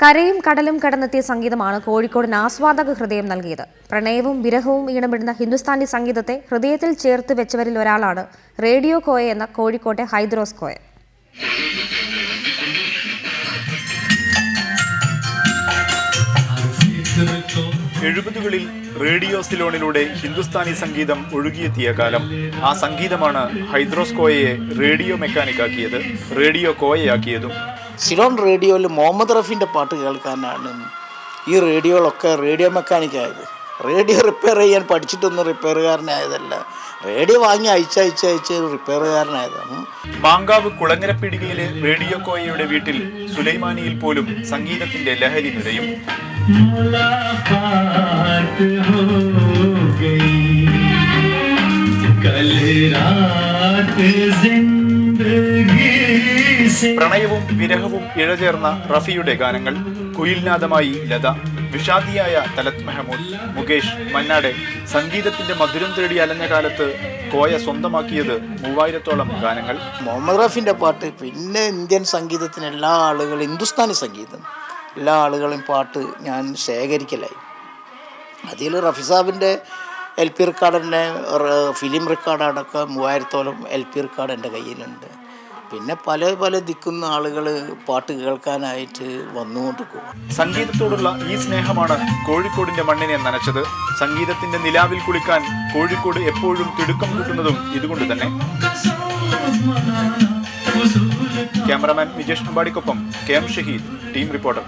കരയും കടലും കടന്നെത്തിയ സംഗീതമാണ് കോഴിക്കോടിന് ആസ്വാദക ഹൃദയം നൽകിയത്. പ്രണയവും വിരഹവും ഈണമിടുന്ന ഹിന്ദുസ്ഥാനി സംഗീതത്തെ ഹൃദയത്തിൽ ചേർത്ത് വെച്ചവരിൽ ഒരാളാണ് റേഡിയോ കോയ എന്ന കോഴിക്കോട്ടെ ഹൈദ്രോസ് കോയ. എഴുപതുകളിൽ റേഡിയോ സിലോണിലൂടെ ഹിന്ദുസ്ഥാനി സംഗീതം ഒഴുകിയെത്തിയ കാലം. ആ സംഗീതമാണ് ഹൈദ്രോസ് കോയയെ റേഡിയോ മെക്കാനിക്കാക്കിയത്, റേഡിയോ കോയയാക്കിയതും. സിലോൺ റേഡിയോയിൽ മുഹമ്മദ് റഫീൻ്റെ പാട്ട് കേൾക്കാനാണ് ഈ റേഡിയോകളൊക്കെ റേഡിയോ മെക്കാനിക്കായത്. റേഡിയോ റിപ്പയർ ചെയ്യാൻ പഠിച്ചിട്ടൊന്നും റിപ്പയറുകാരനായതല്ല, റേഡിയോ വാങ്ങി അയച്ച് റിപ്പയറുകാരനായതാണ്. മാങ്കാവ് കുളങ്ങരപ്പീടികയിലെ റേഡിയോ കോയയുടെ വീട്ടിൽ സുലൈമാനിയിൽ പോലും സംഗീതത്തിന്റെ ലഹരി നിറയും. പ്രണയവും വിരഹവും ഇഴചേർന്ന റഫിയുടെ ഗാനങ്ങൾ, കുയിൽനാദമായി ലത, വിഷാദിയായ തലത് മെഹമൂദ്, മുകേഷ്, മന്നാടെ. സംഗീതത്തിന്റെ മധുരം തേടി അലഞ്ഞ കാലത്ത് കോയ സ്വന്തമാക്കിയത് 3000-ഓളം ഗാനങ്ങൾ. മുഹമ്മദ് റഫീൻ്റെ പാട്ട്, പിന്നെ ഇന്ത്യൻ സംഗീതത്തിന് എല്ലാ ആളുകളും, ഹിന്ദുസ്ഥാനി സംഗീതം എല്ലാ ആളുകളും പാട്ട് ഞാൻ ശേഖരിക്കലായി. അതിൽ റഫി സാബിൻ്റെ LP റെക്കോർഡിൻ്റെ ഫിലിം റെക്കോർഡടക്കം 3000-ഓളം LP റെക്കോർഡ് എൻ്റെ കയ്യിലുണ്ട്. പിന്നെ പല ദിക്കുന്ന ആളുകൾ പാട്ട് കേൾക്കാനായിട്ട് വന്നുകൊണ്ട് പോകും. സംഗീതത്തോടുള്ള ഈ സ്നേഹമാണ് കോഴിക്കോടിന്റെ മണ്ണിനെ നനച്ചത്. സംഗീതത്തിന്റെ നിലാവിൽ കുളിക്കാൻ കോഴിക്കോട് എപ്പോഴും തിടുക്കം കൂട്ടുന്നതും ഇതുകൊണ്ട് തന്നെ. ക്യാമറാമാൻ വിജേഷ് അമ്പാടിക്കൊപ്പം KM ഷഹീദ്, ടീം റിപ്പോർട്ടർ.